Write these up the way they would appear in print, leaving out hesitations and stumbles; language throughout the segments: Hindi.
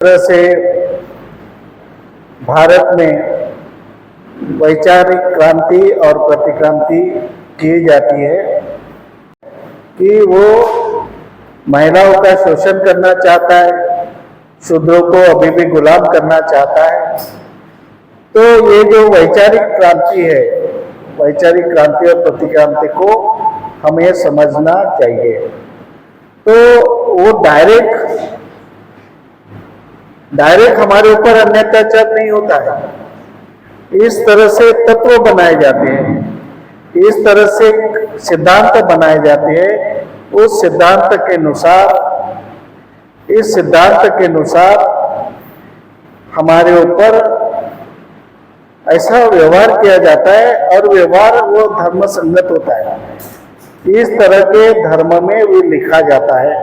तरह से भारत में वैचारिक क्रांति और प्रतिक्रांति की जाती है कि वो महिलाओं का शोषण करना चाहता है, शूद्रों को अभी भी गुलाम करना चाहता है। तो ये जो वैचारिक क्रांति है, वैचारिक क्रांति और प्रतिक्रांति को हमें समझना चाहिए। तो वो डायरेक्ट हमारे ऊपर अन्य अत्याचार नहीं होता है। इस तरह से तत्व बनाए जाते हैं, इस तरह से सिद्धांत बनाए जाते हैं। उस सिद्धांत के अनुसार, इस सिद्धांत के अनुसार हमारे ऊपर ऐसा व्यवहार किया जाता है और व्यवहार वो धर्म संगत होता है। इस तरह के धर्म में वो लिखा जाता है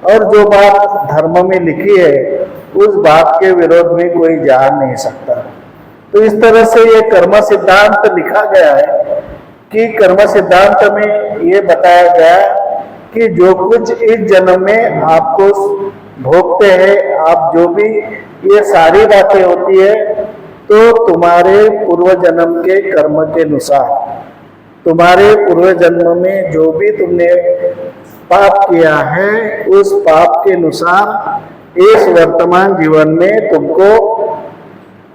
और जो बात धर्म में लिखी है उस बात के विरोध में कोई जा नहीं सकता। तो इस तरह से ये कर्म सिद्धांत लिखा गया है कि कर्म सिद्धांत में ये बताया गया कि जो कुछ इस जन्म में आपको भोगते हैं, आप जो भी ये सारी बातें होती है तो तुम्हारे पूर्व जन्म के कर्म के अनुसार, तुम्हारे पूर्व जन्म में जो भी तुमने पाप किया है उस पाप के अनुसार इस वर्तमान जीवन में तुमको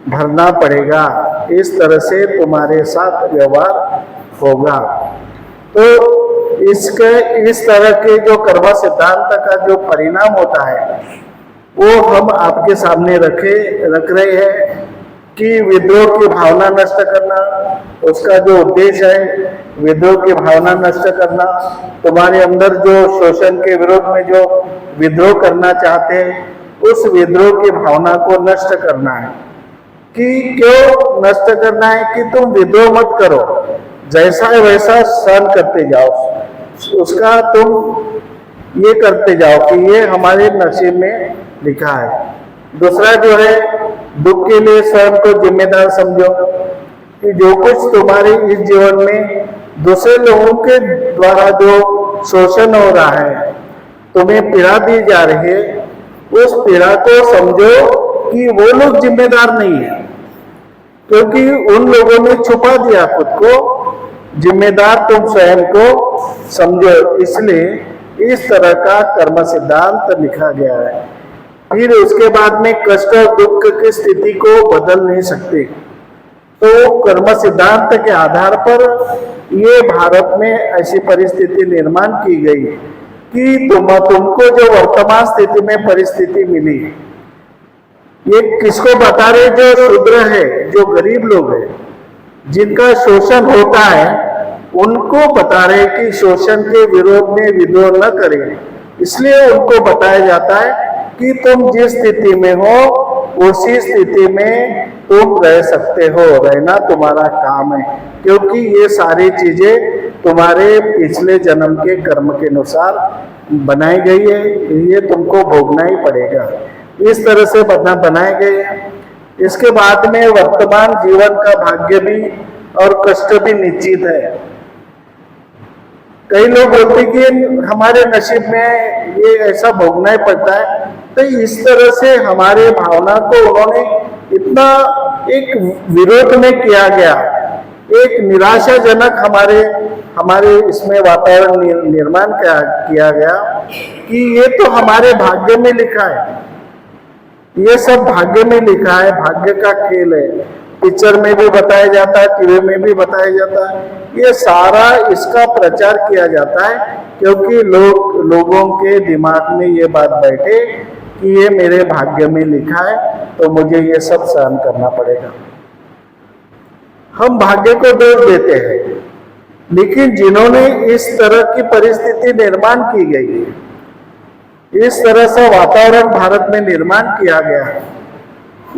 भरना पड़ेगा। इस तरह से तुम्हारे साथ व्यवहार होगा। तो इस तरह के जो कर्म सिद्धांत का जो परिणाम होता है वो हम आपके सामने रख रहे हैं कि विद्रोह की भावना नष्ट करना, उसका जो उद्देश्य है विद्रोह की भावना नष्ट करना, तुम्हारे अंदर जो शोषण के विरोध में जो विद्रोह करना चाहते हैं उस विद्रोह की भावना को नष्ट करना है। कि क्यों नष्ट करना है? कि तुम विद्रोह मत करो, जैसा है वैसा सहन करते जाओ, उसका तुम ये करते जाओ कि ये हमारे नसीब में लिखा है। दूसरा जो है, दुख के लिए स्वयं को जिम्मेदार समझो कि जो कुछ तुम्हारे इस जीवन में दूसरे लोगों के द्वारा जो शोषण हो रहा है, तुम्हें पीड़ा दी जा रही है, उस पीड़ा को समझो कि वो लोग जिम्मेदार नहीं है, क्योंकि उन लोगों ने छुपा दिया खुद को। जिम्मेदार तुम स्वयं को समझो। इसलिए इस तरह का कर्म सिद्धांत लिखा गया है। फिर उसके बाद में कष्ट और दुख की स्थिति को बदल नहीं सकते। तो कर्म सिद्धांत के आधार पर ये भारत में ऐसी परिस्थिति निर्माण की गई कि तुमको जो वर्तमान स्थिति में परिस्थिति मिली, ये किसको बता रहे? जो शूद्र है, जो गरीब लोग हैं, जिनका शोषण होता है, उनको बता रहे कि शोषण के विरोध में विद्रोह न करें। इसलिए उनको बताया जाता है कि तुम जिस स्थिति में हो उसी स्थिति में तुम रह सकते हो, रहना तुम्हारा काम है, क्योंकि ये सारी चीजें तुम्हारे पिछले जन्म के कर्म के अनुसार बनाई गई है, ये तुमको भोगना ही पड़ेगा। इस तरह से बनाए गए हैं। इसके बाद में वर्तमान जीवन का भाग्य भी और कष्ट भी निश्चित है। कई लोग बोलते कि हमारे नसीब में ये ऐसा भोगना ही पड़ता है। तो इस तरह से हमारे भावना को उन्होंने इतना एक विरोध में किया गया, एक निराशाजनक हमारे इसमें वातावरण निर्माण किया गया कि ये तो हमारे भाग्य में लिखा है, ये सब भाग्य में लिखा है, भाग्य का खेल है। पिक्चर में भी बताया जाता है, टीवी में भी बताया जाता है। ये सारा इसका प्रचार किया जाता है क्योंकि लोगों के दिमाग में ये बात बैठे कि ये मेरे भाग्य में लिखा है तो मुझे ये सब सहन करना पड़ेगा। हम भाग्य को दोष देते हैं, लेकिन जिन्होंने इस तरह की परिस्थिति निर्माण की गई है, इस तरह से वातावरण भारत में निर्माण किया गया है,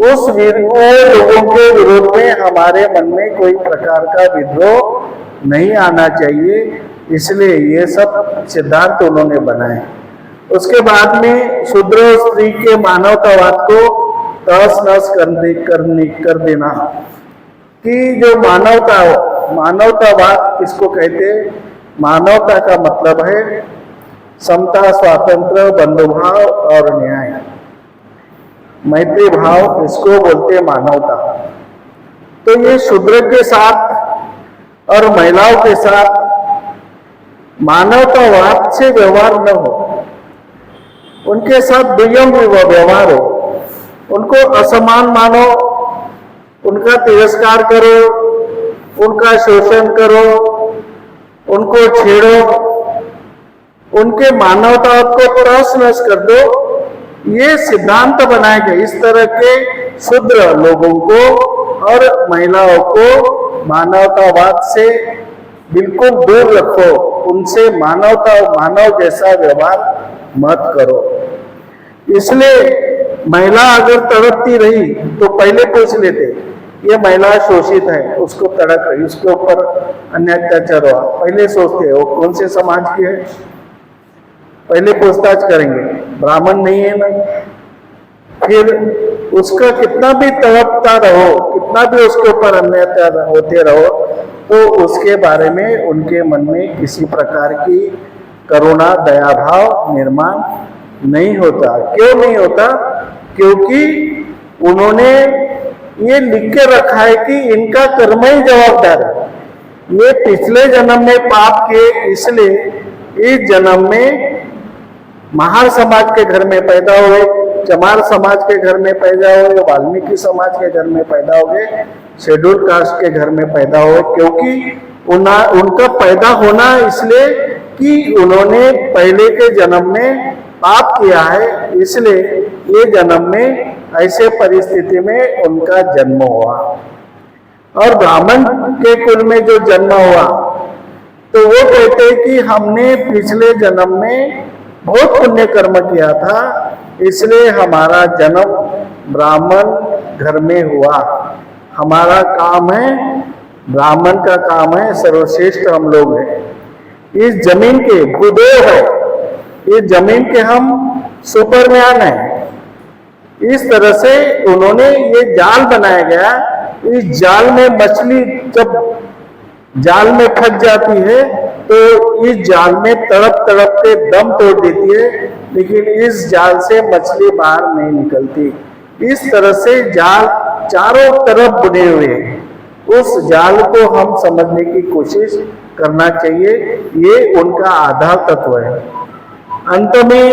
उस लोगों के विरोध में हमारे मन में कोई प्रकार का विद्रोह नहीं आना चाहिए। इसलिए ये सब सिद्धांत उन्होंने बनाए। उसके बाद में शूद्र और स्त्री के मानवतावाद को तहस नहस कर देना कि जो मानवतावाद किसको कहते हैं? मानवता का मतलब है समता, स्वातंत्र, बंधुभाव और न्याय। मैत्री भाव, इसको बोलते हैं मानवता। तो ये शूद्र के साथ और महिलाओं के साथ मानवतावाद से व्यवहार न हो, उनके साथ दुय्यम व्यवहार हो, उनको असमान मानो, उनका तिरस्कार करो, उनका शोषण करो, उनको छेड़ो, उनके मानवता को तहस नहस कर दो, ये सिद्धांत बनाए गए। इस तरह के शूद्र लोगों को और महिलाओं को मानवतावाद से बिल्कुल दूर रखो, उनसे मानव जैसा व्यवहार मत करो। इसलिए महिला अगर तड़पती रही तो पहले पूछ लेते, ये महिला शोषित है, उसको तड़प रही, उसके ऊपर अन्याय अत्याचार हुआ, पहले सोचते वो कौन से समाज की है, पहले पूछताछ करेंगे, ब्राह्मण नहीं है ना। फिर उसका कितना भी तड़पता रहो, कितना भी उसके ऊपर अन्याय होते रहो, तो उसके बारे में उनके मन में किसी प्रकार की करुणा दया भाव निर्माण नहीं होता। क्यों नहीं होता? क्योंकि उन्होंने ये लिख के रखा है कि इनका कर्म ही जवाबदार है। ये पिछले जन्म में पाप किए, इसलिए इस जन्म में महार समाज के घर में पैदा हुए, चमार समाज के घर में पैदा हुए, वाल्मीकि समाज के घर में पैदा हुए, शेड्यूल कास्ट के घर में पैदा हुए, क्योंकि उनका पैदा होना इसलिए कि उन्होंने पहले के जन्म में पाप किया है, इसलिए ये जन्म में ऐसे परिस्थिति में उनका जन्म हुआ। और ब्राह्मण के कुल में जो जन्म हुआ, तो वो कहते हैं कि हमने पिछले जन्म में बहुत पुण्य कर्म किया था, इसलिए हमारा जन्म ब्राह्मण घर में हुआ। हमारा काम है, ब्राह्मण का काम है, सर्वश्रेष्ठ हम लोग हैं, इस जमीन के भूदेव है, इस जमीन के हम सुपरमैन हैं। इस तरह से उन्होंने ये जाल बनाया गया। इस जाल में मछली जब जाल में फंस जाती है तो इस जाल में तड़प तड़प के दम तोड़ देती है, लेकिन इस जाल से मछली बाहर नहीं निकलती। इस तरह से जाल चारों तरफ बुने हुए हैं, उस जाल को हम समझने की कोशिश करना चाहिए। ये उनका आधार तत्व है। अंत में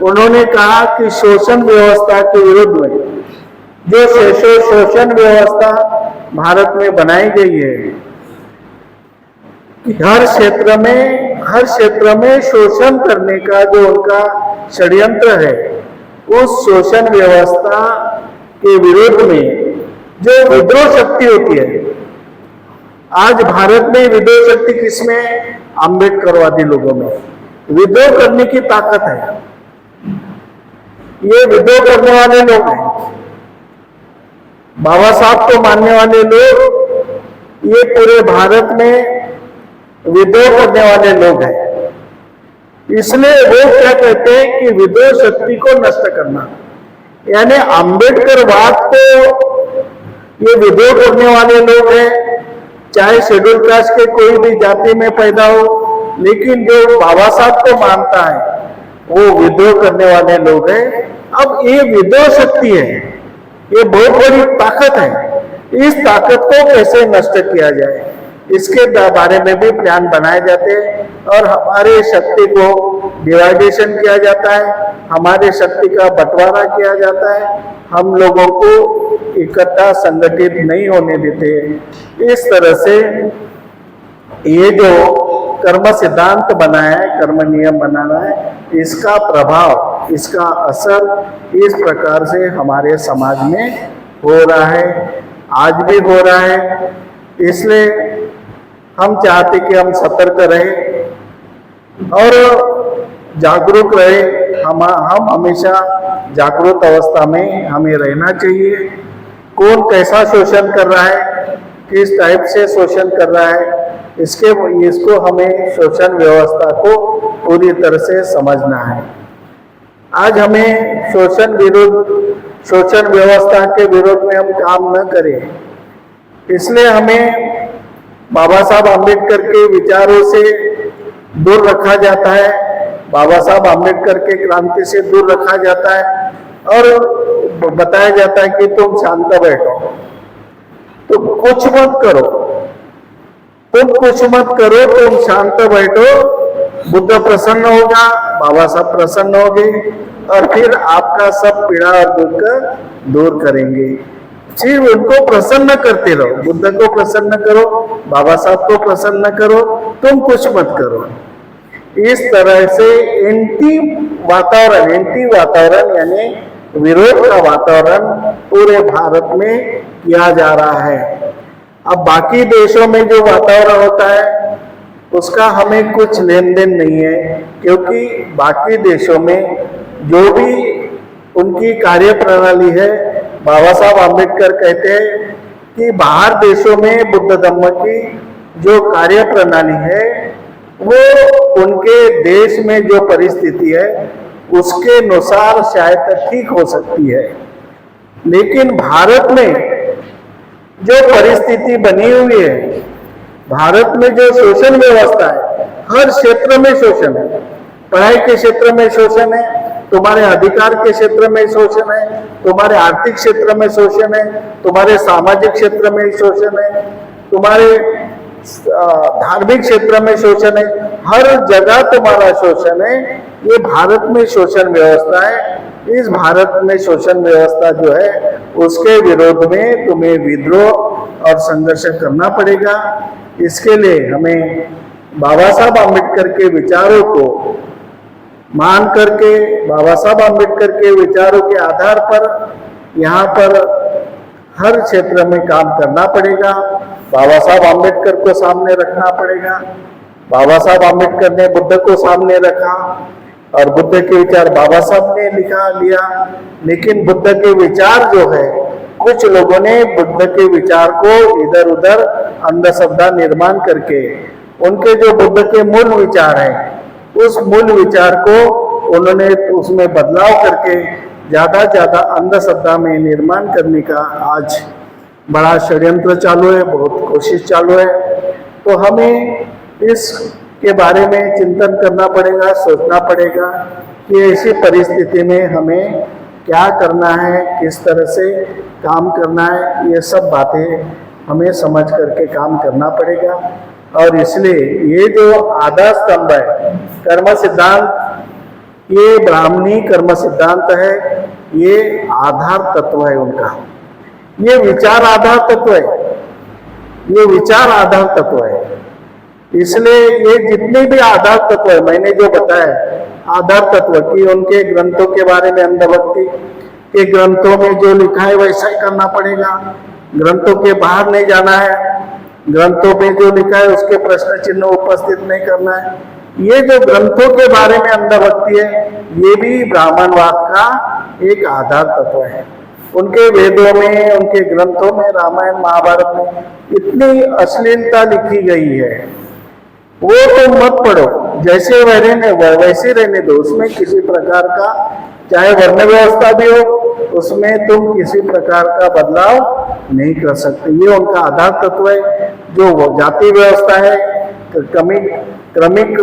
उन्होंने कहा कि शोषण व्यवस्था के विरुद्ध में जो शोषण व्यवस्था भारत में बनाई गई है, हर क्षेत्र में शोषण करने का जो उनका षड्यंत्र है, उस शोषण व्यवस्था के विरोध में जो विद्रोह शक्ति होती है, आज भारत में विद्रोह शक्ति किसमें? आम्बेडकरवादी लोगों में विद्रोह करने की ताकत है। ये विद्रोह करने वाले लोग हैं, बाबा साहब को मानने वाले लोग, ये पूरे भारत में विद्रोह करने वाले लोग हैं। इसलिए वो क्या कहते हैं कि विद्रोह शक्ति को नष्ट करना, यानी आम्बेडकरवाद को ये विद्रोह करने वाले लोग हैं, चाहे शेड्यूल कास्ट के कोई भी जाति में पैदा हो, लेकिन जो बाबा साहब को मानता है वो विद्रोह करने वाले लोग हैं। अब ये विद्रोह शक्ति है, ये बहुत बड़ी ताकत है। इस ताकत को कैसे नष्ट किया जाए, इसके बारे में भी प्लान बनाए जाते हैं और हमारे शक्ति को डिवाइडेशन किया जाता है, हमारे शक्ति का बंटवारा किया जाता है, हम लोगों को इकट्ठा संगठित नहीं होने देते। इस तरह से ये जो कर्म सिद्धांत बनाया है, कर्म नियम बनाना है, इसका प्रभाव, इसका असर इस प्रकार से हमारे समाज में हो रहा है, आज भी हो रहा है। इसलिए हम चाहते कि हम सतर्क रहें और जागरूक रहें। हम हमेशा जागरूक अवस्था में हमें रहना चाहिए। कौन कैसा शोषण कर रहा है, किस टाइप से शोषण कर रहा है, इसको हमें शोषण व्यवस्था को पूरी तरह से समझना है। आज हमें शोषण व्यवस्था के विरोध में हम काम न करें, इसलिए हमें बाबा साहब आम्बेडकर के विचारों से दूर रखा जाता है, बाबा साहब आम्बेडकर के क्रांति से दूर रखा जाता है और बताया जाता है कि तुम शांत बैठो, तो कुछ मत करो, तुम कुछ मत करो, तुम शांत बैठो, बुद्ध प्रसन्न होगा, बाबा साहब प्रसन्न होंगे और फिर आपका सब पीड़ा और दुख दूर करेंगे। सिर्फ उनको प्रसन्न करते रहो, बुद्ध को प्रसन्न करो, बाबा साहब को प्रसन्न करो, तुम कुछ मत करो। इस तरह से एंटी वातावरण यानी विरोध का वातावरण पूरे भारत में किया जा रहा है। अब बाकी देशों में जो वातावरण होता है उसका हमें कुछ लेन देन नहीं है, क्योंकि बाकी देशों में जो भी उनकी कार्य प्रणाली है, बाबा साहब आम्बेडकर कहते हैं कि बाहर देशों में बुद्ध धम्म की जो कार्य प्रणाली है वो उनके देश में जो परिस्थिति है उसके अनुसार शायद ठीक हो सकती है, लेकिन भारत में जो परिस्थिति बनी हुई है, भारत में जो शोषण व्यवस्था है, हर क्षेत्र में शोषण है, पढ़ाई के क्षेत्र में शोषण है, तुम्हारे अधिकार के क्षेत्र में शोषण है, तुम्हारे आर्थिक क्षेत्र में शोषण है, तुम्हारे सामाजिक क्षेत्र में शोषण है, तुम्हारे धार्मिक क्षेत्र में शोषण है, हर जगह तुम्हारा शोषण है। ये भारत में शोषण व्यवस्था है। इस भारत में शोषण व्यवस्था जो है उसके विरोध में तुम्हें विद्रोह और संघर्ष करना पड़ेगा। इसके लिए हमें बाबा साहब आम्बेडकर के विचारों को मान करके, बाबा साहब आम्बेडकर के विचारों के आधार पर यहाँ पर हर क्षेत्र में काम करना पड़ेगा। बाबा साहब आम्बेडकर को सामने रखना पड़ेगा। बाबा साहब आम्बेडकर ने बुद्ध को सामने रखा और बुद्ध के विचार बाबा साहब ने लिया, लेकिन बुद्ध के विचार जो है कुछ लोगों ने बुद्ध के विचार को इधर उधर अंधश्रद्धा निर्माण करके उनके जो बुद्ध के मूल विचार हैं उस मूल विचार को उन्होंने उसमें बदलाव करके ज्यादा अंधश्रद्धा में निर्माण करने का आज बड़ा षड्यंत्र चालू है, बहुत कोशिश चालू है। तो हमें इसके बारे में चिंतन करना पड़ेगा, सोचना पड़ेगा कि ऐसी परिस्थिति में हमें क्या करना है, किस तरह से काम करना है, ये सब बातें हमें समझ करके काम करना पड़ेगा। और इसलिए ये जो आधा स्तंभ है कर्म सिद्धांत, ये ब्राह्मणी कर्म सिद्धांत है, ये आधार तत्व है उनका, ये विचार आधार तत्व है, ये विचार आधार तत्व है। इसलिए ये जितने भी आधार तत्व है, मैंने जो बताया आधार तत्व की, उनके ग्रंथों के बारे में अंधभक्ति के ग्रंथों में जो लिखा है वैसा ही करना पड़ेगा, ग्रंथों के बाहर नहीं जाना है, ग्रंथों में जो लिखा है उसके प्रश्न चिन्ह उपस्थित नहीं करना है। ये जो ग्रंथों के बारे में अंधभक्ति है ये भी ब्राह्मणवाद का एक आधार तत्व है। उनके वेदों में, उनके ग्रंथों में, रामायण महाभारत में इतनी अश्लीलता लिखी गई है, वो तुम मत पढ़ो, जैसे वैसे रहने दो, उसमें किसी प्रकार का चाहे वर्ण व्यवस्था भी हो उसमें तुम किसी प्रकार का बदलाव नहीं कर सकते। ये उनका आधार तत्व है। जो जाति व्यवस्था है, क्रमिक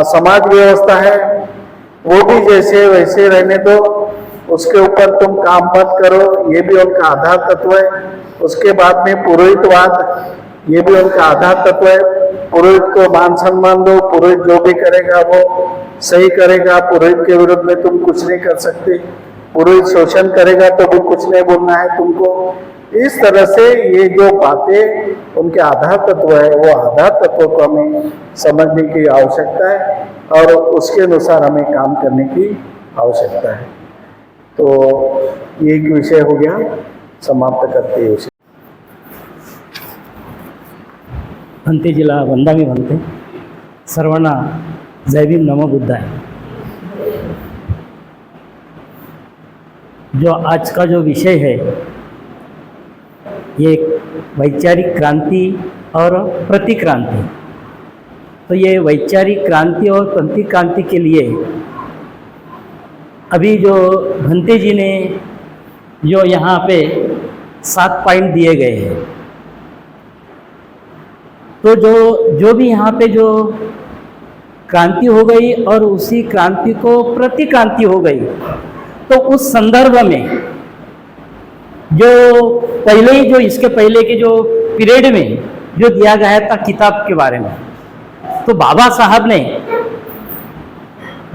समाज व्यवस्था है, वो भी जैसे वैसे रहने दो, उसके ऊपर तुम काम मत करो, ये भी उनका आधार तत्व है। उसके बाद में पुरोहितवाद, ये भी उनका आधार तत्व है। पुरोहित को मान सम्मान दो, पुरोहित जो भी करेगा वो सही करेगा, पुरोहित के विरुद्ध में तुम कुछ नहीं कर सकते, पुरोहित शोषण करेगा तो भी कुछ नहीं बोलना है तुमको। इस तरह से ये जो बातें उनके आधार तत्व है, वो आधार तत्व को हमें समझने की आवश्यकता है और उसके अनुसार हमें काम करने की आवश्यकता है। तो ये एक विषय हो गया, समाप्त करते हैं। भंतेजीला वंदामी म्हणते, सर्वांना जय भीम नमो बुद्धाय। जो आज का जो विषय है ये वैचारिक क्रांति और प्रतिक्रांति। तो ये वैचारिक क्रांति और प्रतिक्रांति के लिए अभी जो भंते जी ने जो यहाँ पे 7 पॉइंट दिए गए हैं, तो जो भी यहाँ पे जो क्रांति हो गई और उसी क्रांति को प्रतिक्रांति हो गई, तो उस संदर्भ में जो पहले ही जो इसके पहले के जो पीरियड में जो दिया गया था किताब के बारे में, तो बाबा साहब ने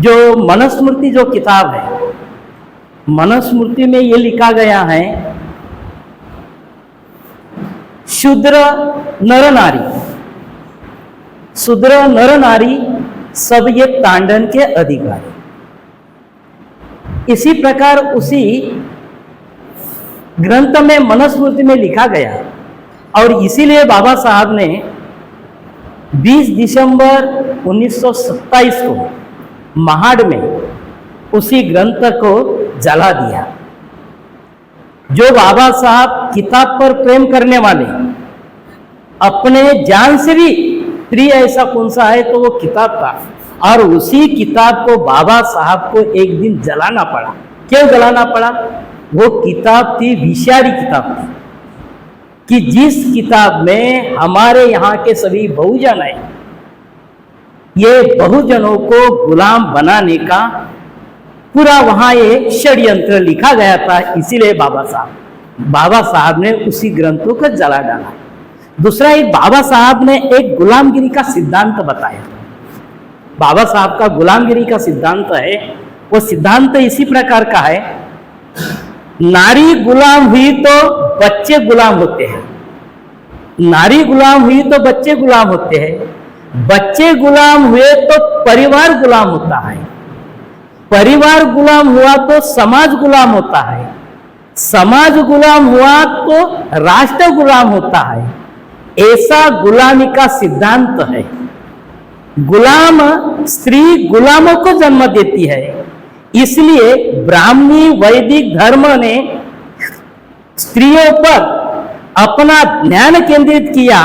जो मनुस्मृति जो किताब है, मनुस्मृति में ये लिखा गया है शूद्र नर नारी, शूद्र नर नारी सब ये तांडन के अधिकारी। इसी प्रकार उसी ग्रंथ में मनुस्मृति में लिखा गया और इसीलिए बाबा साहब ने 20 दिसंबर 1927 को महाड में उसी ग्रंथ को जला दिया। जो बाबा साहब किताब पर प्रेम करने वाले, अपने जान से भी प्रिय ऐसा कौन सा है तो वो किताब था, और उसी किताब को बाबा साहब को एक दिन जलाना पड़ा। क्यों जलाना पड़ा? वो किताब थी विषारी किताब थी कि जिस किताब में हमारे यहाँ के सभी बहुजन है, ये बहुजनों को गुलाम बनाने का पूरा वहाँ ये षड्यंत्र लिखा गया था। इसीलिए बाबा साहब ने उसी ग्रंथों को जला डाला। दूसरा, एक बाबा साहब ने एक गुलामगिरी का सिद्धांत बताया। बाबा साहब का गुलामगिरी का सिद्धांत है, वो सिद्धांत इसी प्रकार का है, नारी गुलाम हुई तो बच्चे गुलाम होते हैं, नारी गुलाम हुई तो बच्चे गुलाम होते हैं, बच्चे गुलाम हुए तो परिवार गुलाम होता है, परिवार गुलाम हुआ तो समाज गुलाम होता है, समाज गुलाम हुआ तो राष्ट्र गुलाम होता है। ऐसा गुलामी का सिद्धांत है। गुलाम स्त्री गुलामों को जन्म देती है, इसलिए ब्राह्मणी वैदिक धर्म ने स्त्रियों पर अपना ध्यान केंद्रित किया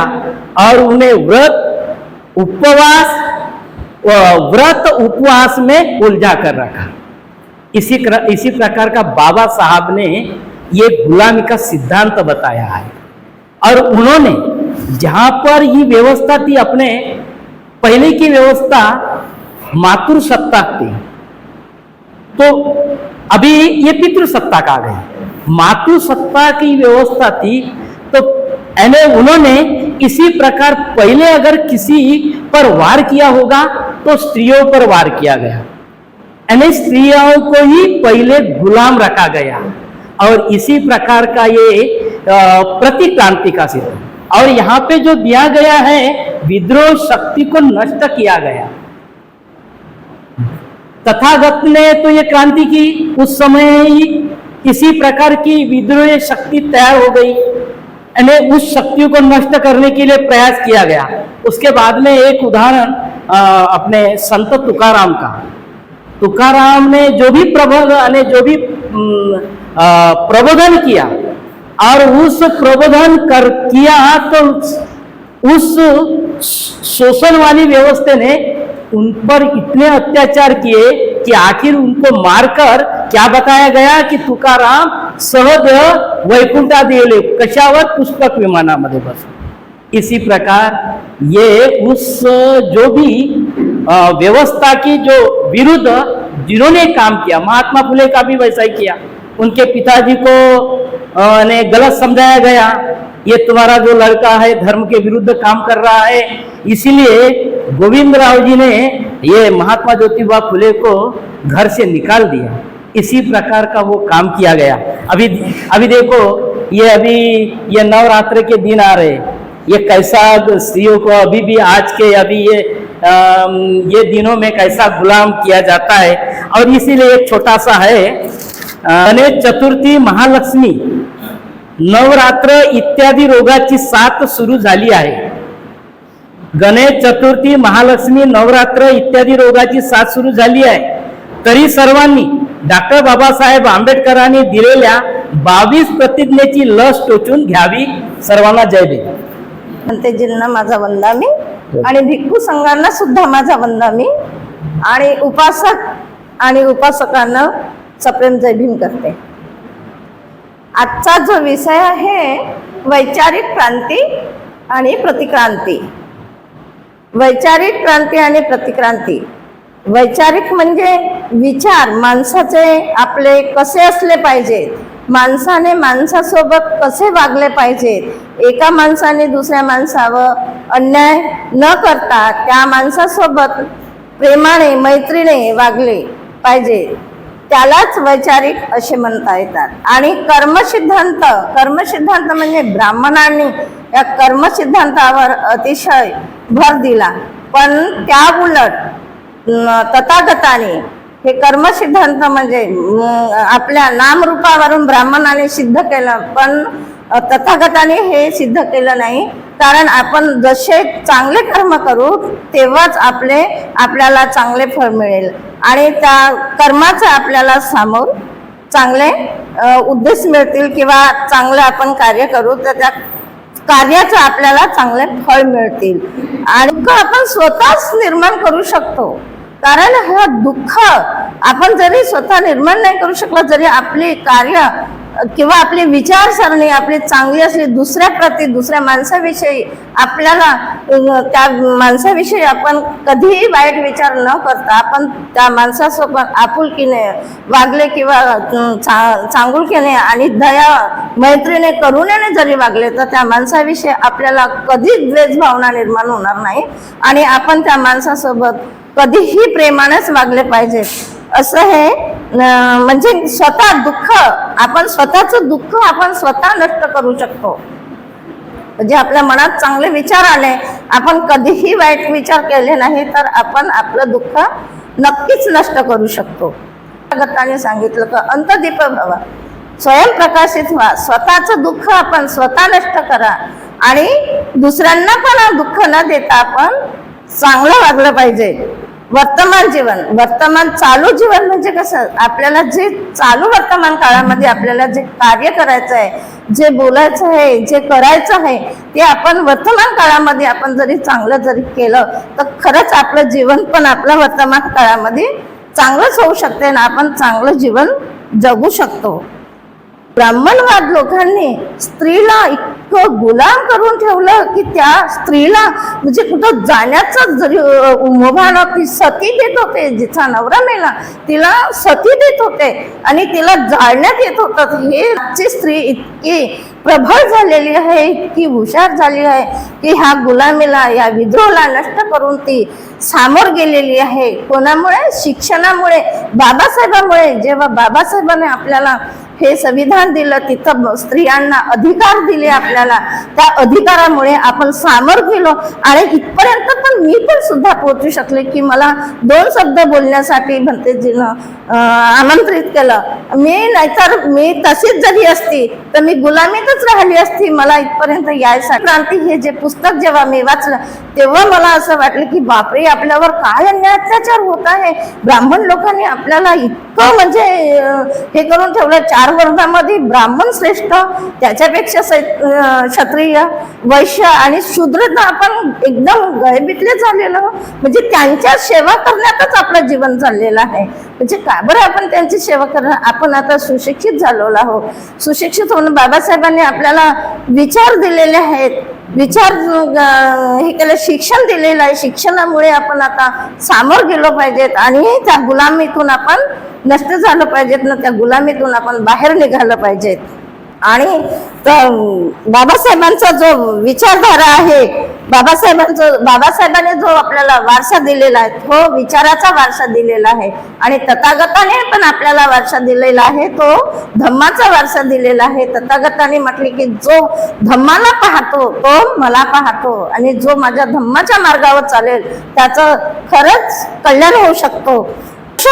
और उन्हें व्रत उपवास में उलझा कर रखा। इसी प्रकार का बाबा साहब ने ये गुलामी का सिद्धांत बताया है। और उन्होंने जहां पर ये व्यवस्था थी, अपने पहले की व्यवस्था मातृसत्ता थी, तो अभी ये पितृसत्ता आ गई। मातृसत्ता की व्यवस्था थी तो उन्होंने इसी प्रकार पहले अगर किसी पर वार किया होगा तो स्त्रियों पर वार किया गया, यानी स्त्रियों को ही पहले गुलाम रखा गया। और इसी प्रकार का ये प्रतिक्रांति का सिद्धांत। और यहाँ पे जो दिया गया है, विद्रोह शक्ति को नष्ट किया गया। तथागत ने तो ये क्रांति की, उस समय ही इसी प्रकार की विद्रोह शक्ति तैयार हो गई, यानी उस शक्ति को नष्ट करने के लिए प्रयास किया गया। उसके बाद में एक उदाहरण अपने संत तुकाराम का। तुकाराम ने जो भी प्रबोधन किया और उस प्रबोधन किया तो उस शोषण वाली व्यवस्था ने उन पर इतने अत्याचार किए कि आखिर उनको मारकर क्या बताया गया कि तुकाराम सहज वैकुंठा दिले, कशावर? पुष्पक विमानामध्ये बस। इसी प्रकार ये उस जो भी व्यवस्था की जो विरुद्ध जिन्होंने काम किया, महात्मा फुले का भी वैसा ही किया। उनके पिताजी को ने गलत समझाया गया, ये तुम्हारा जो लड़का है धर्म के विरुद्ध काम कर रहा है, इसीलिए गोविंदराव जी ने ये महात्मा ज्योतिबा फुले को घर से निकाल दिया। इसी प्रकार का वो काम किया गया। अभी देखो, ये नवरात्र के दिन आ रहे, ये कैसा स्त्रियों को अभी भी आज के ये दिनों में कैसा गुलाम किया जाता है। और इसीलिए एक छोटा सा है, गणेश चतुर्थी, महालक्ष्मी, नवरात्र इत्यादी रोगाची साथ सुरू झाली आहे। गणेश चतुर्थी, महालक्ष्मी, नवरात्र इत्यादी रोगाची साथ सुरू झाली आहे, तरी सर्वांनी डॉक्टर बाबासाहेब आंबेडकरांनी दिलेल्या 22 प्रतिज्ञेची लस टोचून घ्यावी। सर्वांना जय भीम। अंतेजींना माझा वंदामी आणि भिक्खू संघांना सुद्धा माझा वंदामी आणि उपासक आणि उपासकांना सप्रेम जय भीम करते। आजचा जो विषय आहे वैचारिक क्रांती आणि प्रतिक्रांती। वैचारिक क्रांती आणि प्रतिक्रांती वैचारिक म्हणजे विचार माणसाचे आपले कसे असले पाहिजेत, माणसाने माणसासोबत कसे वागले पाहिजेत, एका माणसाने दुसऱ्या माणसावर अन्याय न करता त्या माणसासोबत प्रेमाने मैत्रीने वागले पाहिजे, त्यालाच वैचारिक असे म्हणता येतात. आणि कर्मसिद्धांत म्हणजे ब्राह्मणांनी या कर्मसिद्धांतावर अतिशय भर दिला, पण त्या उलट तथागताने हे कर्मसिद्धांत म्हणजे आपल्या नामरूपावरून ब्राह्मणाने सिद्ध केलं, पण तथागताने हे सिद्ध केलं नाही. कारण आपण जसे चांगले कर्म करू तेव्हाच आपल्याला चांगले फळ मिळेल आणि त्या कर्माचं आपल्याला समोर चांगले उद्देश मिळतील किंवा चांगलं आपण कार्य करू तर त्या कार्याचं आपल्याला चांगले फळ मिळतील. आणि आपण स्वतःच निर्माण करू शकतो. कारण हा दुःख आपण जरी स्वतः निर्माण नाही करू शकलो, जरी आपली कार्य किंवा आपली विचारसरणी आपली चांगली असली, दुसऱ्या माणसाविषयी आपल्याला त्या माणसाविषयी आपण कधीही वाईट विचार न करता आपण त्या माणसासोबत आपुलकीने वागले किंवा चांगुलकीने आणि दया मैत्रीने करुणेने जरी वागले तर त्या माणसाविषयी आपल्याला कधीच द्वेष भावना निर्माण होणार नाही आणि आपण त्या माणसासोबत कधीही प्रेमानेच वागले पाहिजे. असं हे म्हणजे स्वतः दुःख आपण स्वतःचं दुःख आपण स्वतः नष्ट करू शकतो. म्हणजे आपल्या मनात चांगले विचार आले, आपण कधीही वाईट विचार केले नाही तर आपण आपलं दुःख नक्कीच नष्ट करू शकतो. भगवंतांनी सांगितलं की अंतदीप भव, स्वयंप्रकाशित व्हा, स्वतःचं दुःख आपण स्वतः नष्ट करा आणि दुसऱ्यांना पण दुःख न देता आपण चांगलं वागलं पाहिजे. वर्तमान चालू जीवन म्हणजे कसं, आपल्याला जे चालू वर्तमान काळामध्ये आपल्याला जे कार्य करायचं आहे, जे बोलायचं आहे, जे करायचं आहे ते आपण वर्तमान काळामध्ये आपण जरी चांगलं जरी केलं तर खरंच आपलं जीवन पण आपल्या वर्तमान काळामध्ये चांगलंच होऊ शकते आणि आपण चांगलं जीवन जगू शकतो. ब्राह्मणवाद लोकांनी स्त्रीला इतकं गुलाम करून ठेवलं की त्या स्त्रीला म्हणजे कुठं जाण्याचं जरी मुभा नव्हती, सती देत होते. जिचा नवरा मेला तिला सती देत होते आणि तिला जाळण्यात येत होतं. हे आजची स्त्री इतकी प्रबळ झालेली आहे, इतकी हुशार झाली आहे की ह्या गुलामीला या विद्रोहाला नष्ट करून ती सामोर गेलेली आहे. कोणामुळे? शिक्षणामुळे, बाबासाहेबांमुळे. जेव्हा बाबासाहेबांनी आपल्याला हे संविधान दिलं, तिथं स्त्रियांना अधिकार दिले आपल्याला, त्या अधिकारामुळे आपण सामोर गेलो आणि इथपर्यंत पण मी पण सुद्धा पोहोचू शकले की मला 2 शब्द बोलण्यासाठी भंतेजीनं आमंत्रित केलं. मी तशीच जरी असती तर मी गुलामीतच राहिली असती. मला इथपर्यंत यायसाठी क्रांती हे जे पुस्तक जेव्हा मी वाचलं तेव्हा मला असं वाटलं की बापरे, आपल्यावर काय अन्याय अत्याचार होत आहे. ब्राह्मण लोकांनी आपल्याला इतकं म्हणजे हे करून ठेवलं. 4 वर्गामध्ये ब्राह्मण श्रेष्ठ, त्याच्यापेक्षा क्षत्रिय, वैश्य आणि शूद्र तर आपण एकदम गळबिटले झालेलो. म्हणजे त्यांच्या सेवा करण्यातच आपलं जीवन चाललेलं आहे. म्हणजे का बरं आपण त्यांची सेवा करणार. आपण आता सुशिक्षित झालेलो आहोत. सुशिक्षित होऊन बाबासाहेबांनी आपल्याला विचार दिलेले आहेत, विचार हे केलं, शिक्षण दिलेलं आहे. शिक्षणामुळे आपण आता सामोर गेलो पाहिजेत आणि त्या गुलामीतून आपण नष्ट झालं पाहिजेत ना, त्या गुलामीतून आपण बाहेर निघालं पाहिजेत. आणि बाबासाहेबांचा जो विचारधारा आहे, बाबासाहेबांनी जो आपल्याला वारसा दिलेला आहे तो विचाराचा वारसा दिलेला आहे आणि तथागताने पण आपल्याला वारसा दिलेला आहे, तो धम्माचा वारसा दिलेला आहे. तथागताने म्हटले की जो धम्माला पाहतो तो मला पाहतो आणि जो माझ्या धम्माच्या मार्गावर चालेल त्याचं खरंच कल्याण होऊ शकतो.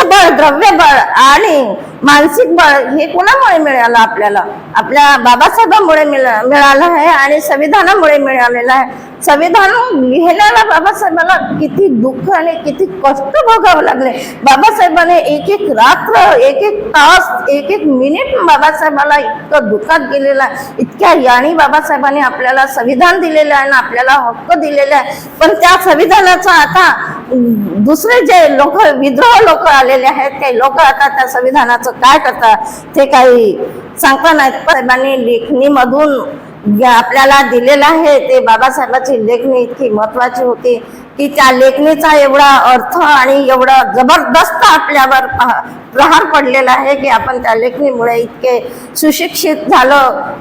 बळ, द्रव्य बळ आणि मानसिक बळ हे कोणामुळे मिळालं? आपल्याला आपल्या बाबासाहेबांमुळे मिळालं आहे आणि संविधानामुळे मिळालेलं आहे. संविधान लिहिण्याला बाबासाहेबांना किती दुःख आणि किती कष्ट भोगावं लागले. बाबासाहेबांनी एक एक रात्र, एक एक तास, एक एक मिनिट बाबासाहेबांना इतकं दुःखात गेलेलं आहे. इतक्या यानी बाबासाहेबांनी आपल्याला संविधान दिलेलं आहे ना, आपल्याला हक्क दिलेला आहे. पण त्या संविधानाचा आता दुसरे जे लोक, विद्रोह लोक आलेले आहेत, ते लोक आता त्या संविधानाचं काय करतात ते काही सांगता नाहीत. साहेबांनी लेखणीमधून आपल्याला दिलेलं आहे ते बाबासाहेबांची लेखणी इतकी महत्वाची होती की त्या लेखणीचा एवढा अर्थ आणि एवढा जबरदस्त आपल्यावर प्रहार पडलेला आहे की आपण त्या लेखणीमुळे इतके सुशिक्षित झालो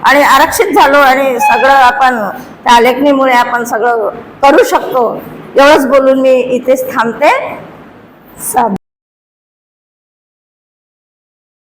आणि आरक्षित झालो आणि सगळं आपण त्या लेखणीमुळे आपण सगळं करू शकतो. एवढंच बोलून मी इथेच थांबते.